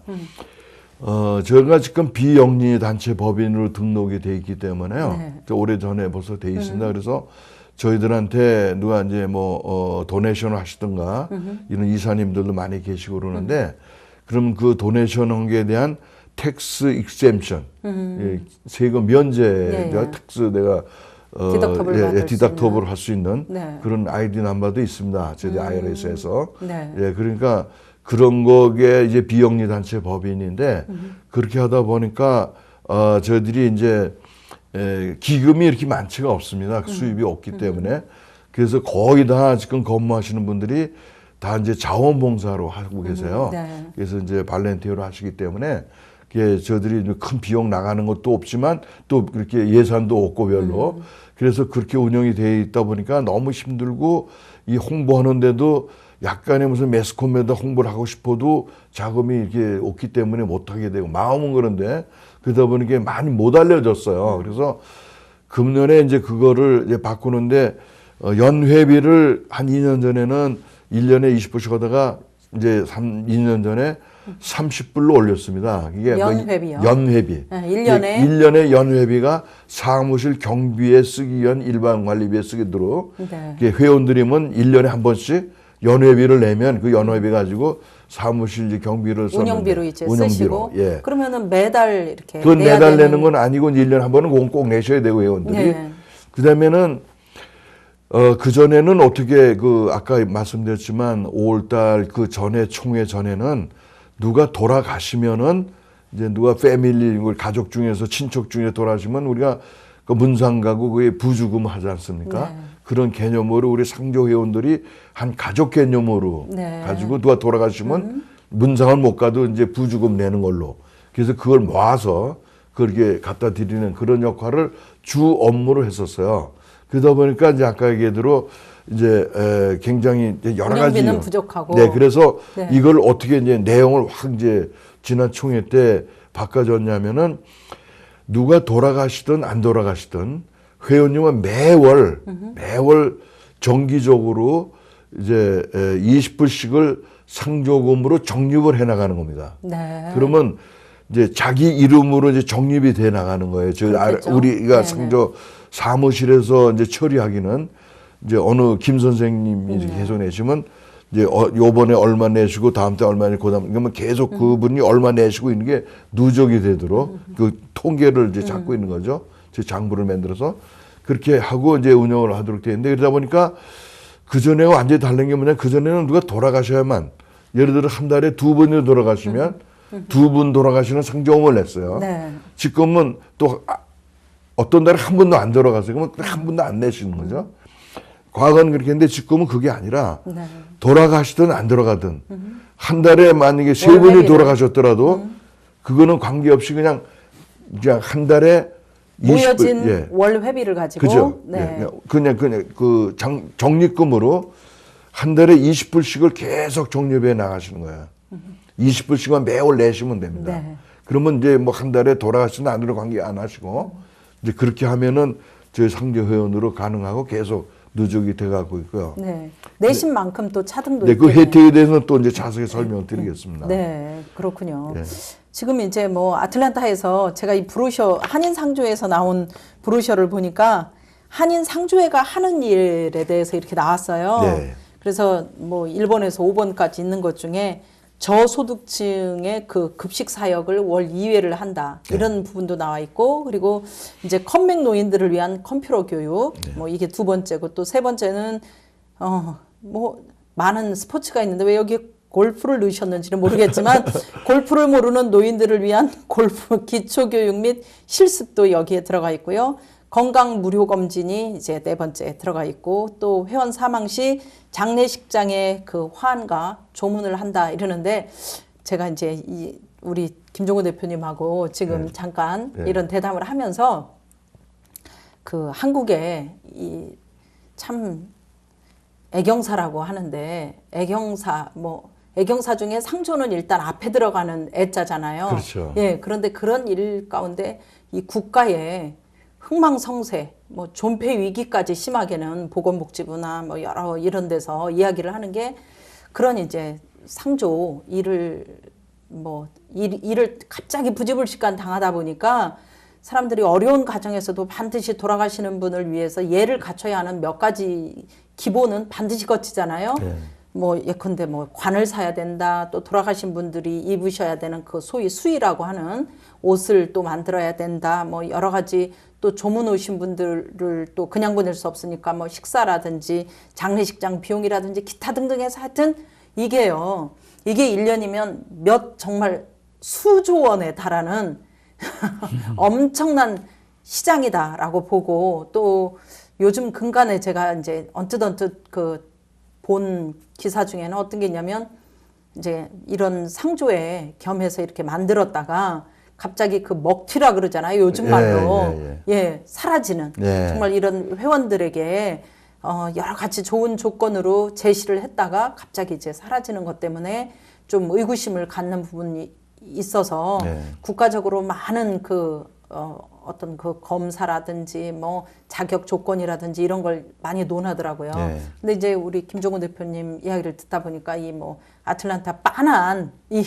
Speaker 2: 저희가 지금 비영리 단체 법인으로 등록이 돼 있기 때문에요.
Speaker 1: 네.
Speaker 2: 오래 전에 벌써 돼 있습니다. 그래서 저희들한테 누가 이제 뭐 도네이션을 하시든가 이런 이사님들도 많이 계시고 그러는데 그럼 그 도네이션 한 거에 대한 텍스 익셈션, 예, 세금 면제,
Speaker 1: 예, 예.
Speaker 2: 텍스 내가 디덕터블 할 수 있는
Speaker 1: 네.
Speaker 2: 그런 아이디 넘버도 있습니다. 저희 IRS에서.
Speaker 1: 네.
Speaker 2: 예, 그러니까 그런 거에 이제 비영리 단체 법인인데 그렇게 하다 보니까 저희들이 이제 기금이 이렇게 많지가 없습니다. 수입이 없기 때문에. 그래서 거의 다 지금 근무하시는 분들이 다 이제 자원봉사로 하고 계세요.
Speaker 1: 네.
Speaker 2: 그래서 이제 발렌티어로 하시기 때문에 그게 저희들이 큰 비용 나가는 것도 없지만 또 그렇게 예산도 없고 별로. 그래서 그렇게 운영이 되어 있다 보니까 너무 힘들고 이 홍보하는데도 약간의 무슨 매스컴에다 홍보를 하고 싶어도 자금이 이렇게 없기 때문에 못하게 되고 마음은 그런데 그러다 보니까 많이 못 알려졌어요. 그래서 금년에 이제 그거를 이제 바꾸는데 연회비를 한 2년 전에는 1년에 20불씩 하다가 이제 2년 전에 30불로 올렸습니다. 이게
Speaker 1: 연회비요?
Speaker 2: 연회비.
Speaker 1: 네, 1년에?
Speaker 2: 1년에 연회비가 사무실 경비에 쓰기 위한 일반 관리비에 쓰기로
Speaker 1: 네.
Speaker 2: 회원들이면 1년에 한 번씩 연회비를 내면 그 연회비 가지고 사무실 경비를 썼는데
Speaker 1: 운영비로 이제
Speaker 2: 운영비로.
Speaker 1: 쓰시고
Speaker 2: 예.
Speaker 1: 그러면은 매달 이렇게
Speaker 2: 그건
Speaker 1: 내야
Speaker 2: 매달
Speaker 1: 되는...
Speaker 2: 내는 건 아니고 1년에 한 번은 꼭 내셔야 되고 회원들이.
Speaker 1: 네.
Speaker 2: 그다음에는 그전에는 어떻게 아까 말씀드렸지만 5월달 그 전에 총회 전에는 누가 돌아가시면은 이제 누가 패밀리 가족 중에서 친척 중에 돌아가시면 우리가 그 문상 가고 그게 부주금 하지 않습니까?
Speaker 1: 네.
Speaker 2: 그런 개념으로 우리 상조 회원들이 한 가족 개념으로
Speaker 1: 네.
Speaker 2: 가지고 누가 돌아가시면 문상을 못 가도 이제 부주금 내는 걸로. 그래서 그걸 모아서 그렇게 갖다 드리는 그런 역할을 주 업무로 했었어요. 그러다 보니까 이제 아까 얘기대로 이제 굉장히 여러 가지
Speaker 1: 운영비는 부족하고.
Speaker 2: 네, 그래서
Speaker 1: 네.
Speaker 2: 이걸 어떻게 이제 내용을 확 이제 지난 총회 때 바꿔줬냐면은 누가 돌아가시든 안 돌아가시든 회원님은 매월 정기적으로 이제 20불씩을 상조금으로 적립을 해 나가는 겁니다.
Speaker 1: 네.
Speaker 2: 그러면 이제 자기 이름으로 이제 적립이 돼 나가는 거예요.
Speaker 1: 그렇겠죠.
Speaker 2: 우리가
Speaker 1: 네네.
Speaker 2: 상조 사무실에서 이제 처리하기는 이제 어느 김 선생님이 이제 계속 내시면 이제 요번에 얼마 내시고 다음 때 얼마 내고 그다음 그러면 계속 그분이 얼마 내시고 있는 게 누적이 되도록 그 통계를 이제 잡고 있는 거죠. 제 장부를 만들어서 그렇게 하고 이제 운영을 하도록 되어 있는데 그러다 보니까 그 전에 완전히 다른 게 뭐냐 그 전에는 누가 돌아가셔야만 예를 들어 한 달에 2번이 돌아가시면 2분 돌아가시는 상조금을 냈어요.
Speaker 1: 네.
Speaker 2: 지금은 또 어떤 달에 한 번도 안 돌아가세요. 그러면 한 번도 안 내시는 거죠. 과거는 그렇게 했는데 지금은 그게 아니라
Speaker 1: 네.
Speaker 2: 돌아가시든 안 돌아가든 한 달에 만약에 3분이 돌아가셨더라도 그거는 관계없이 그냥 한 달에
Speaker 1: 모여진
Speaker 2: 20불, 예.
Speaker 1: 월 회비를 가지고
Speaker 2: 그죠?
Speaker 1: 네.
Speaker 2: 예. 그냥 그 적립금으로 한 달에 20불씩을 계속 적립해 나가시는 거예요. 20불씩만 매월 내시면 됩니다.
Speaker 1: 네.
Speaker 2: 그러면 이제 뭐 한 달에 돌아가시든 안 돌아 관계 안 하시고 이제 그렇게 하면은 저희 상조 회원으로 가능하고 계속 누적이 돼가고 있고요.
Speaker 1: 네. 내신 만큼 또 차등도
Speaker 2: 네, 그
Speaker 1: 있겠네요.
Speaker 2: 혜택에 대해서는 또 이제 자세히 설명드리겠습니다.
Speaker 1: 네, 그렇군요.
Speaker 2: 예.
Speaker 1: 지금 이제 뭐 아틀란타에서 제가 이 브로셔 한인 상조에서 나온 브로셔를 보니까 한인 상조회가 하는 일에 대해서 이렇게 나왔어요.
Speaker 2: 네.
Speaker 1: 그래서 뭐 1번에서 5번까지 있는 것 중에 저소득층의 그 급식 사역을 월 2회를 한다. 이런 부분도 나와 있고, 그리고 이제 컴백 노인들을 위한 컴퓨터 교육, 뭐 이게 두 번째고, 또 세 번째는, 뭐, 많은 스포츠가 있는데 왜 여기 골프를 넣으셨는지는 모르겠지만, 골프를 모르는 노인들을 위한 골프 기초교육 및 실습도 여기에 들어가 있고요. 건강 무료 검진이 이제 네 번째 들어가 있고 또 회원 사망 시 장례식장에 그 화환과 조문을 한다 이러는데 제가 이제 우리 김종호 대표님하고 지금
Speaker 2: 네.
Speaker 1: 잠깐
Speaker 2: 네.
Speaker 1: 이런 대담을 하면서 그 한국에 이 참 애경사라고 하는데 애경사 중에 상조는 일단 앞에 들어가는 애자잖아요.
Speaker 2: 그렇죠.
Speaker 1: 예, 그런데 그런 일 가운데 이 국가에 흥망성쇠, 뭐 존폐 위기까지 심하게는 보건복지부나 뭐 여러 이런 데서 이야기를 하는 게 그런 이제 상조 일을 일을 갑자기 부지불식간 당하다 보니까 사람들이 어려운 가정에서도 반드시 돌아가시는 분을 위해서 예를 갖춰야 하는 몇 가지 기본은 반드시 거치잖아요.
Speaker 2: 네.
Speaker 1: 뭐 예컨대 뭐 관을 사야 된다. 또 돌아가신 분들이 입으셔야 되는 그 소위 수의라고 하는 옷을 또 만들어야 된다. 뭐 여러 가지 또 조문 오신 분들을 또 그냥 보낼 수 없으니까 뭐 식사라든지 장례식장 비용이라든지 기타 등등 해서 하여튼 이게요. 이게 1년이면 몇 정말 수조 원에 달하는 엄청난 시장이다라고 보고 또 요즘 근간에 제가 이제 언뜻 그 본 기사 중에는 어떤 게 있냐면 이제 이런 상조에 겸해서 이렇게 만들었다가 갑자기 그 먹튀라 그러잖아요. 요즘 말로. 예, 사라지는. 정말 이런 회원들에게 여러 가지 좋은 조건으로 제시를 했다가 갑자기 이제 사라지는 것 때문에 좀 의구심을 갖는 부분이 있어서 국가적으로 많은 그 어떤 그 검사라든지 뭐 자격 조건이라든지 이런 걸 많이 논하더라고요. 근데 이제 우리 김종훈 대표님 이야기를 듣다 보니까 이 뭐 아틀란타 빤한 이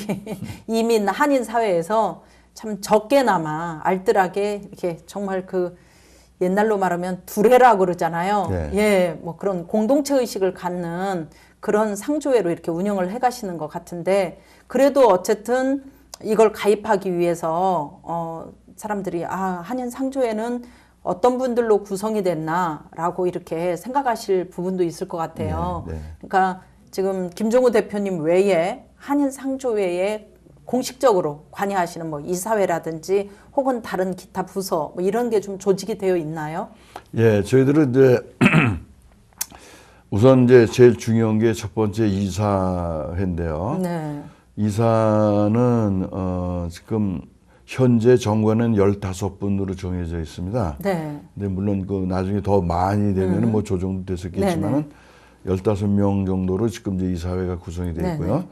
Speaker 1: 이민 한인 사회에서 참 적게나마 알뜰하게 이렇게 정말 그 옛날로 말하면 두레라 그러잖아요. 예, 뭐 그런 공동체 의식을 갖는 그런 상조회로 이렇게 운영을 해 가시는 것 같은데 그래도 어쨌든 이걸 가입하기 위해서 사람들이 한인 상조회는 어떤 분들로 구성이 됐나라고 이렇게 생각하실 부분도 있을 것 같아요. 그러니까 지금 김종우 대표님 외에 한인 상조회에 공식적으로 관여하시는 뭐 이사회라든지 혹은 다른 기타 부서 뭐 이런 게 좀 조직이 되어 있나요?
Speaker 2: 예, 저희들은 이제 우선 이제 제일 중요한 게 첫 번째 이사회인데요. 이사는 지금 현재 정관은 15분으로 정해져 있습니다. 근데 물론 그 나중에 더 많이 되면은 뭐 조정도 됐었겠지만은 15명 정도로 지금 이제 이사회가 구성이 되어 있고요.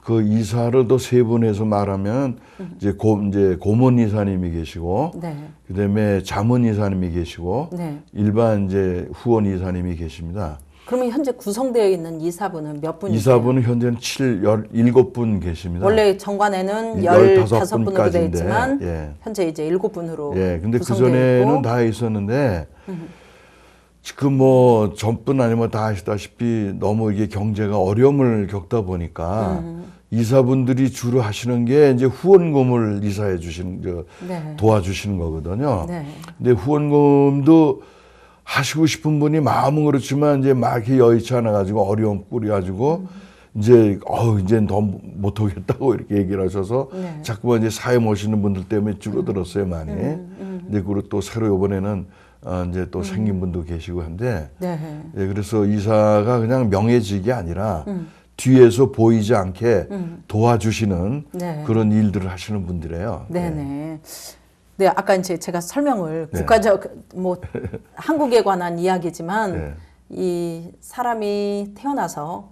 Speaker 2: 그 이사를 또 세 분에서 말하면 이제 고문 이사님이 계시고, 그다음에 자문 이사님이 계시고, 일반 이제 후원 이사님이 계십니다.
Speaker 1: 그러면 현재 구성되어 있는 이사분은 몇 분이세요?
Speaker 2: 이사분은 현재는 17분 계십니다.
Speaker 1: 원래 정관에는 15분으로 되어 있지만 현재 이제 7분으로
Speaker 2: 근데
Speaker 1: 구성되어
Speaker 2: 그전에는
Speaker 1: 있고.
Speaker 2: 다 있었는데 지금 뭐 전뿐 아니면 다 아시다시피 너무 이게 경제가 어려움을 겪다 보니까 이사분들이 주로 하시는 게 이제 후원금을 이사해 주시는 도와주시는 거거든요. 근데 후원금도 하시고 싶은 분이 마음은 그렇지만 이제 막 이렇게 여의치 않아 가지고 어려움 꾸려 가지고 이제 이제는 더 못 하겠다고 이렇게 얘기를 하셔서 자꾸만 이제 사회 오시는 분들 때문에 줄어들었어요, 많이. 근데 그리고 또 새로 이번에는 이제 또 생긴 분도 계시고 한데 그래서 이사가 그냥 명예직이 아니라 뒤에서 보이지 않게 도와주시는 그런 일들을 하시는 분들이에요.
Speaker 1: 네, 아까 이제 제가 설명을 국가적 뭐 한국에 관한 이야기지만 이 사람이 태어나서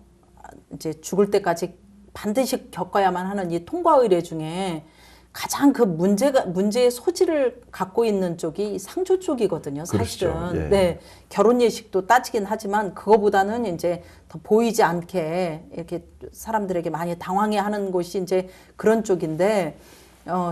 Speaker 1: 이제 죽을 때까지 반드시 겪어야만 하는 이 통과 의례 중에 가장 그 문제의 소지를 갖고 있는 쪽이 상조 쪽이거든요, 사실은. 결혼 예식도 따지긴 하지만 그거보다는 이제 더 보이지 않게 이렇게 사람들에게 많이 당황해 하는 곳이 이제 그런 쪽인데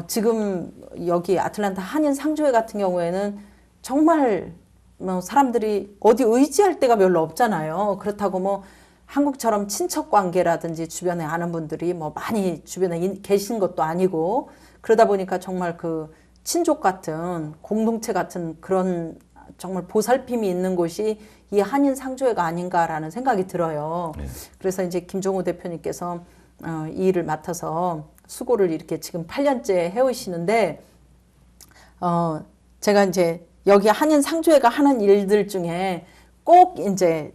Speaker 1: 지금 여기 아틀란타 한인 상조회 같은 경우에는 정말 뭐 사람들이 어디 의지할 데가 별로 없잖아요. 그렇다고 뭐 한국처럼 친척 관계라든지 주변에 아는 분들이 뭐 많이 주변에 계신 것도 아니고 그러다 보니까 정말 그 친족 같은 공동체 같은 그런 정말 보살핌이 있는 곳이 이 한인 상조회가 아닌가라는 생각이 들어요. 그래서 이제 김종우 대표님께서 이 일을 맡아서 수고를 이렇게 지금 8년째 해오시는데 제가 이제 여기 한인 상조회가 하는 일들 중에 꼭 이제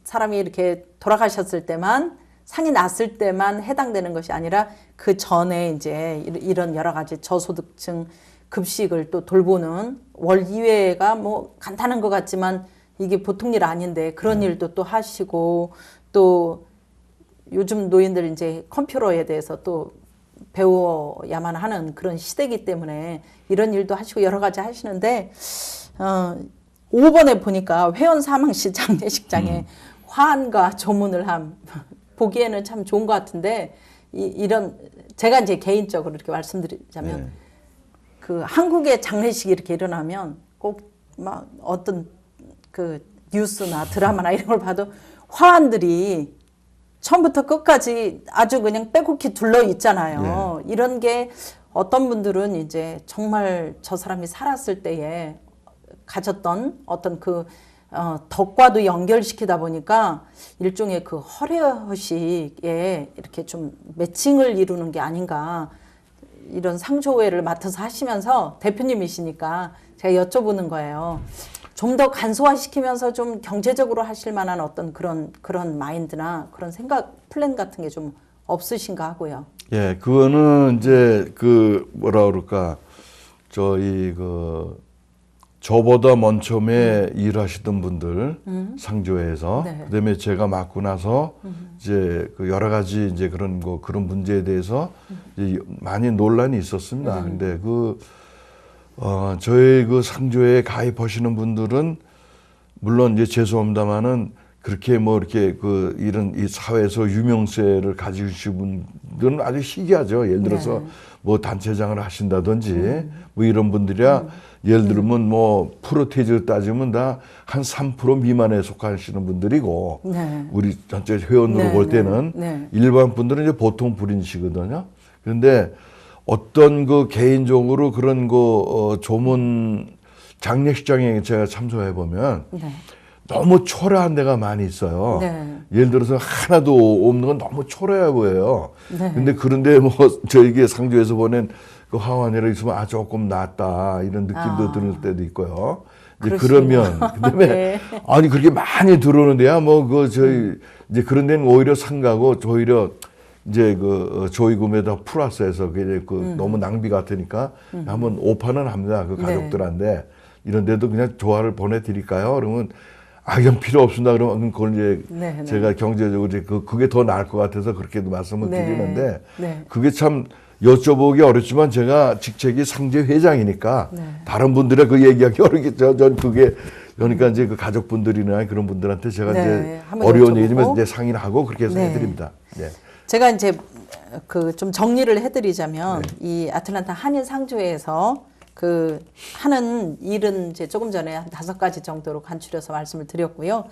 Speaker 1: 사람이 이렇게 돌아가셨을 때만 상이 났을 때만 해당되는 것이 아니라 그 전에 이제 이런 여러 가지 저소득층 급식을 또 돌보는 월 2회가 뭐 간단한 것 같지만 이게 보통 일 아닌데 그런 일도 또 하시고 또 요즘 노인들 이제 컴퓨터에 대해서 또 배워야만 하는 그런 시대이기 때문에 이런 일도 하시고 여러 가지 하시는데 5번에 보니까 회원 사망시 장례식장에 화환과 조문을 보기에는 참 좋은 것 같은데 이런 제가 이제 개인적으로 이렇게 말씀드리자면 그 한국의 장례식이 이렇게 일어나면 꼭 막 어떤 그 뉴스나 드라마나 이런 걸 봐도 화환들이 처음부터 끝까지 아주 그냥 빼곡히 둘러 있잖아요. 이런 게 어떤 분들은 이제 정말 저 사람이 살았을 때에 가졌던 어떤 그 덕과도 연결시키다 보니까 일종의 그 허례허식에 이렇게 좀 매칭을 이루는 게 아닌가, 이런 상조회를 맡아서 하시면서 대표님이시니까 제가 여쭤보는 거예요. 좀 더 간소화시키면서 좀 경제적으로 하실 만한 어떤 그런 마인드나 그런 생각, 플랜 같은 게 좀 없으신가 하고요.
Speaker 2: 예, 그거는 이제 그 뭐라 그럴까, 저희 저보다 먼 처음에 일하시던 분들 상조회에서
Speaker 1: 네.
Speaker 2: 그다음에 제가 맡고 나서 이제 그 여러 가지 이제 그런 그런 문제에 대해서 이제 많이 논란이 있었습니다. 근데 저희 그 상조회에 가입하시는 분들은 물론 이제 죄송합니다만은 그렇게 뭐 이렇게 이런 이 사회에서 유명세를 가지신 분들은 아주 희귀하죠. 예를 들어서 뭐 단체장을 하신다든지 뭐 이런 분들이야 예를 들면 뭐 프로테이지를 따지면 다 한 3% 미만에 속하시는 분들이고 우리 전체 회원으로 볼 때는 일반 분들은 이제 보통 불인시거든요. 그런데 어떤 개인적으로 그런 조문 장례식장에 제가 참석해 보면 너무 초라한 데가 많이 있어요. 예를 들어서 하나도 없는 건 너무 초라해 보여요. 근데 그런데 뭐 저에게 상조에서 보낸 그 화환이라 있으면 조금 낫다 이런 느낌도 드는 때도 있고요. 이제 그러면 그다음에 아니 그렇게 많이 들어오는데야 저희 이제 그런 데는 오히려 상가고 오히려 이제 조의금에다 플러스해서 너무 낭비 같으니까 한번 오판은 합니다. 그 가족들한테 이런 데도 그냥 조화를 보내드릴까요? 그러면 그냥 필요 없습니다. 그러면 그걸 이제 제가 경제적으로 이제 그게 더 나을 것 같아서 그렇게도 말씀을 드리는데 그게 참 여쭤보기 어렵지만 제가 직책이 상제 회장이니까 다른 분들의 그 얘기하기 어렵겠죠. 전 그게 그러니까 이제 그 가족분들이나 그런 분들한테 제가 이제 어려운 얘기지만 이제 상의를 하고 그렇게 해서 해드립니다.
Speaker 1: 제가 이제 좀 정리를 해드리자면 이 아틀란타 한인 상조회에서 하는 일은 이제 조금 전에 한 5가지 정도로 간추려서 말씀을 드렸고요.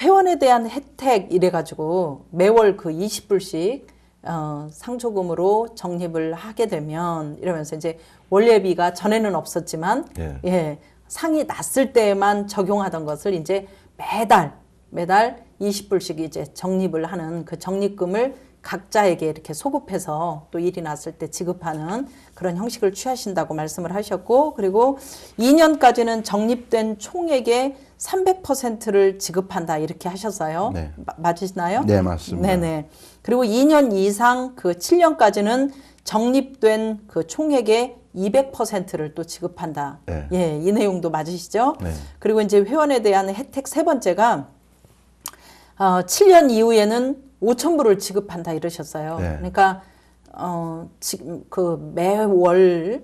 Speaker 1: 회원에 대한 혜택 이래가지고 매월 20불씩 상조금으로 적립을 하게 되면 이러면서 이제 원래비가 전에는 없었지만 상이 났을 때만 적용하던 것을 이제 매달 20불씩 이제 적립을 하는 그 적립금을 각자에게 이렇게 소급해서 또 일이 났을 때 지급하는 그런 형식을 취하신다고 말씀을 하셨고, 그리고 2년까지는 적립된 총액의 300%를 지급한다 이렇게 하셨어요. 맞으시나요?
Speaker 2: 네, 맞습니다.
Speaker 1: 네네. 그리고 2년 이상 7년까지는 적립된 그 총액의 200%를 또 지급한다. 이 내용도 맞으시죠? 그리고 이제 회원에 대한 혜택 세 번째가 7년 이후에는 5,000불을 지급한다 이러셨어요. 그러니까 지금 매월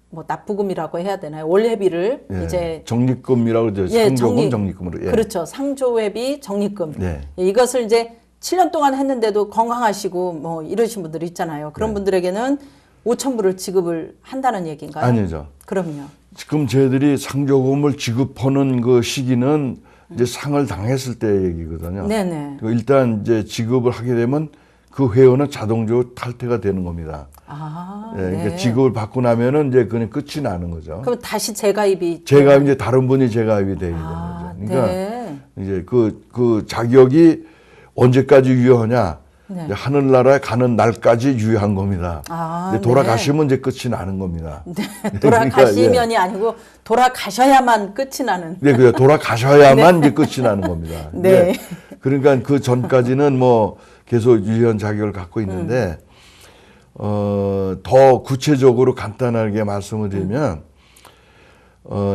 Speaker 1: 뭐 납부금이라고 해야 되나요? 월회비를 이제
Speaker 2: 적립금이라고 그러죠. 상조금 적립금으로.
Speaker 1: 그렇죠. 상조회비 적립금. 이것을 이제 7년 동안 했는데도 건강하시고 뭐 이러신 분들이 있잖아요. 그런 분들에게는 5,000불을 지급을 한다는 얘기인가요?
Speaker 2: 아니죠.
Speaker 1: 그럼요.
Speaker 2: 지금 저희들이 상조금을 지급하는 그 시기는 이제 상을 당했을 때 얘기거든요. 일단 이제 지급을 하게 되면 그 회원은 자동적으로 탈퇴가 되는 겁니다. 그러니까 지급을 받고 나면은 이제 그냥 끝이 나는 거죠.
Speaker 1: 그럼 다시 재가입이
Speaker 2: 이제 다른 분이 재가입이 되게 되는 거죠. 그러니까 이제 그 자격이 언제까지 유효하냐? 하늘나라에 가는 날까지 유효한 겁니다. 돌아가시면 이제 끝이 나는 겁니다.
Speaker 1: 돌아가시면이 아니고 돌아가셔야만 끝이 나는.
Speaker 2: 그래 돌아가셔야만 이제 끝이 나는 겁니다. 그러니까 그 전까지는 뭐 계속 유효한 자격을 갖고 있는데 더 구체적으로 간단하게 말씀을 드리면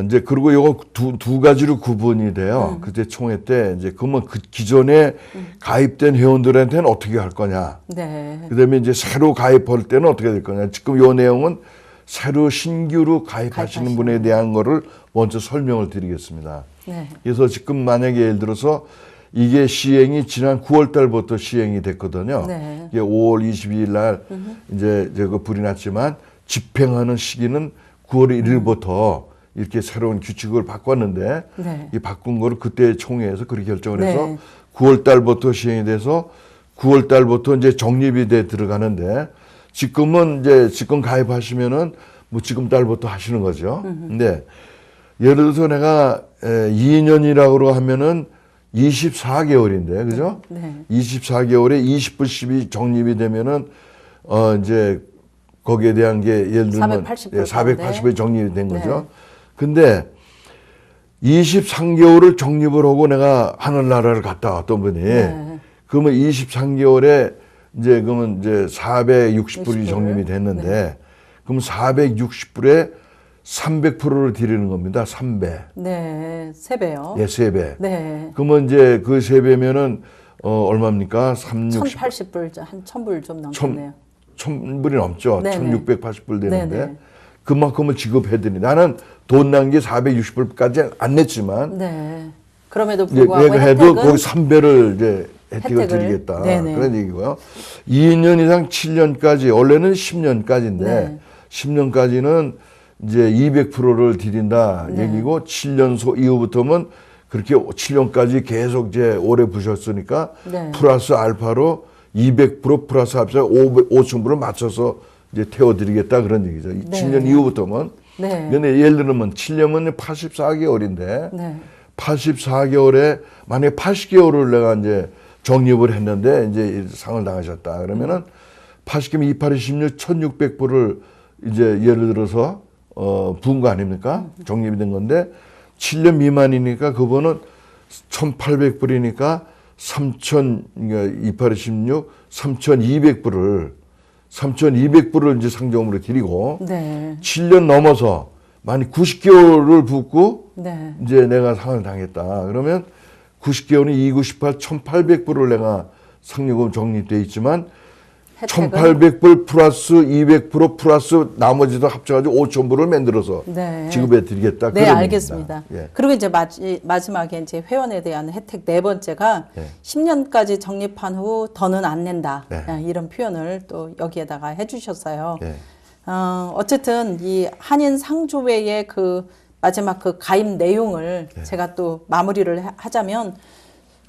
Speaker 2: 이제 그리고 요거 두 가지로 구분이 돼요. 그때 총회 때 이제 그러면 그 기존에 가입된 회원들한테는 어떻게 할 거냐. 그다음에 이제 새로 가입할 때는 어떻게 될 거냐. 지금 요 내용은 새로 신규로 가입하시는 분에 대한 거를 먼저 설명을 드리겠습니다. 그래서 지금 만약에 예를 들어서 이게 시행이 지난 9월 달부터 시행이 됐거든요. 이게 5월 22일 날 이제 불이 났지만 집행하는 시기는 9월 1일부터 이렇게 새로운 규칙을 바꿨는데
Speaker 1: 네.
Speaker 2: 이 바꾼 거를 그때 총회에서 그렇게 결정을 해서
Speaker 1: 네.
Speaker 2: 9월 달부터 시행이 돼서 9월 달부터 이제 적립이 돼 들어가는데 지금은 이제 지금 가입하시면은 뭐 지금 달부터 하시는 거죠. 근데 예를 들어서 내가 2년이라고 하면은 24개월인데, 그죠?
Speaker 1: 네.
Speaker 2: 24개월에 20불씩이 적립이 되면은, 이제, 거기에 대한 게 예를 들면
Speaker 1: 480불
Speaker 2: 480에 적립이 된 거죠.
Speaker 1: 네.
Speaker 2: 근데 23개월을 적립을 하고 내가 하늘나라를 갔다 왔던 분이,
Speaker 1: 네.
Speaker 2: 그러면 23개월에 이제, 그러면 이제 460불이
Speaker 1: 60불.
Speaker 2: 적립이 됐는데, 그럼 460불에 300%를 드리는 겁니다. 3배.
Speaker 1: 네. 3배요.
Speaker 2: 예, 3배.
Speaker 1: 네.
Speaker 2: 그러면 이제 그 3배면은, 얼마입니까?
Speaker 1: 1080불, 한 1000불 좀 넘겠네요.
Speaker 2: 1000불이 넘죠.
Speaker 1: 네네.
Speaker 2: 1680불 되는데.
Speaker 1: 네네.
Speaker 2: 그만큼을 지급해드리. 나는 돈 난 게 460불까지 안 냈지만,
Speaker 1: 네. 그럼에도
Speaker 2: 이제
Speaker 1: 불구하고
Speaker 2: 내가 해도
Speaker 1: 혜택은
Speaker 2: 거기 3배를 이제 혜택을 드리겠다.
Speaker 1: 네네.
Speaker 2: 그런 얘기고요. 2년 이상 7년까지, 원래는 10년까지인데,
Speaker 1: 네.
Speaker 2: 10년까지는 이제 200%를 드린다
Speaker 1: 네.
Speaker 2: 얘기고 7년 이후부터는 그렇게 7년까지 계속 이제 오래 부셨으니까
Speaker 1: 네.
Speaker 2: 플러스 알파로 200% 플러스 알파 5,000%를 맞춰서 이제 태워드리겠다 그런 얘기죠. 7년 이후부터는.
Speaker 1: 네.
Speaker 2: 근데 예를 들면 7년은 84개월인데
Speaker 1: 네.
Speaker 2: 84개월에 만약에 80개월을 내가 이제 적립을 했는데 이제 상을 당하셨다 그러면은 80개면 28, 16, 1,600불을 이제 예를 들어서 부은 거 아닙니까? 적립이 된 건데 7년 미만이니까 그거는 1,800불이니까 3,000, 그러니까 28, 16, 3,200불을 이제 상정으로 드리고
Speaker 1: 네.
Speaker 2: 7년 넘어서 만약 90개월을 붓고
Speaker 1: 네.
Speaker 2: 이제 내가 상을 당했다. 그러면 90개월은 298, 1,800불을 내가 상여금 적립돼 있지만
Speaker 1: 혜택은
Speaker 2: 1,800불 플러스 200% 플러스 나머지도 합쳐가지고 5,000불을 만들어서
Speaker 1: 네.
Speaker 2: 지급해 드리겠다.
Speaker 1: 네,
Speaker 2: 그런
Speaker 1: 알겠습니다.
Speaker 2: 얘기입니다. 예.
Speaker 1: 그리고 이제 마지막에 이제 회원에 대한 혜택 네 번째가
Speaker 2: 네.
Speaker 1: 10년까지 적립한 후 더는 안 낸다.
Speaker 2: 네.
Speaker 1: 이런 표현을 또 여기에다가 해주셨어요.
Speaker 2: 예.
Speaker 1: 어쨌든 이 한인 상조회의 그 마지막 그 가입 내용을
Speaker 2: 네.
Speaker 1: 제가 또 마무리를 하자면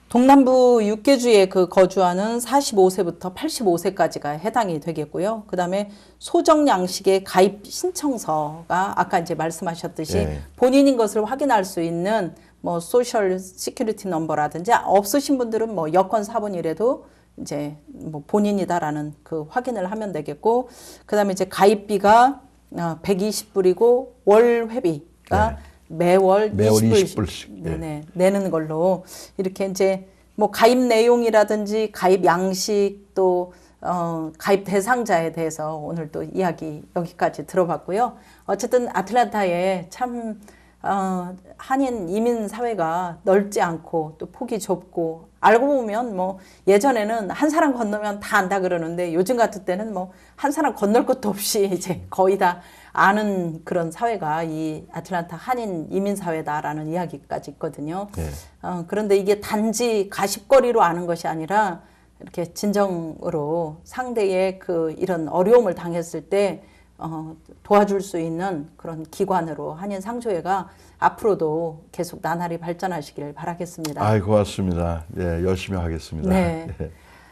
Speaker 1: 동남부 6개주에 그 거주하는 45세부터 85세까지가 해당이 되겠고요. 그다음에 소정 양식의 가입 신청서가 아까 이제 말씀하셨듯이
Speaker 2: 네.
Speaker 1: 본인인 것을 확인할 수 있는 뭐 소셜 시큐리티 넘버라든지 없으신 분들은 뭐 여권 사본이라도 이제 뭐 본인이다라는 그 확인을 하면 되겠고 그다음에 이제 가입비가 120불이고 월 회비가
Speaker 2: 네.
Speaker 1: 매월
Speaker 2: 20불씩.
Speaker 1: 20불씩 내는 걸로 이렇게 이제 뭐 가입 내용이라든지 가입 양식 또 가입 대상자에 대해서 오늘 또 이야기 여기까지 들어봤고요. 어쨌든 아틀란타에 참 한인 이민 사회가 넓지 않고 또 폭이 좁고 알고 보면 뭐 예전에는 한 사람 건너면 다 안다 그러는데 요즘 같은 때는 뭐 한 사람 건널 것도 없이 이제 거의 다 아는 그런 사회가 이 아틀란타 한인 이민 사회다라는 이야기까지 있거든요.
Speaker 2: 네.
Speaker 1: 그런데 이게 단지 가십거리로 아는 것이 아니라 이렇게 진정으로 상대의 그 이런 어려움을 당했을 때 도와줄 수 있는 그런 기관으로 한인 상조회가 앞으로도 계속 나날이 발전하시길 바라겠습니다.
Speaker 2: 아이, 고맙습니다. 예, 열심히 하겠습니다.
Speaker 1: 네.
Speaker 2: 예.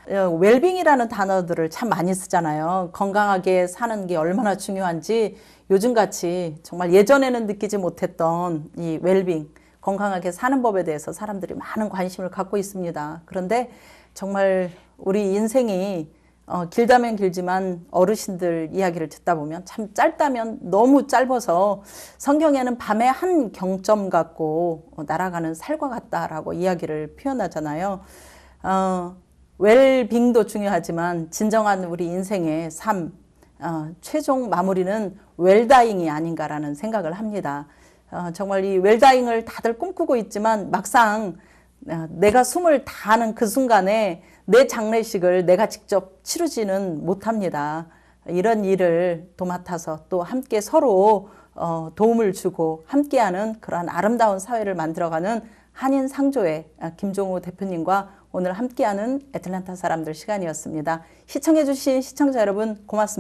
Speaker 1: 웰빙이라는 단어들을 참 많이 쓰잖아요. 건강하게 사는 게 얼마나 중요한지 요즘같이 정말 예전에는 느끼지 못했던 이 웰빙, 건강하게 사는 법에 대해서 사람들이 많은 관심을 갖고 있습니다. 그런데 정말 우리 인생이 길다면 길지만 어르신들 이야기를 듣다 보면 참 짧다면 너무 짧아서 성경에는 밤의 한 경점 같고 날아가는 살과 같다라고 이야기를 표현하잖아요. 웰빙도 중요하지만 진정한 우리 인생의 삶, 최종 마무리는 웰다잉이 아닌가라는 생각을 합니다. 정말 이 웰다잉을 다들 꿈꾸고 있지만 막상 내가 숨을 다하는 그 순간에 내 장례식을 내가 직접 치르지는 못합니다. 이런 일을 도맡아서 또 함께 서로 도움을 주고 함께하는 그러한 아름다운 사회를 만들어가는 한인 상조회 김종우 대표님과 오늘 함께하는 애틀란타 사람들 시간이었습니다. 시청해주신 시청자 여러분 고맙습니다.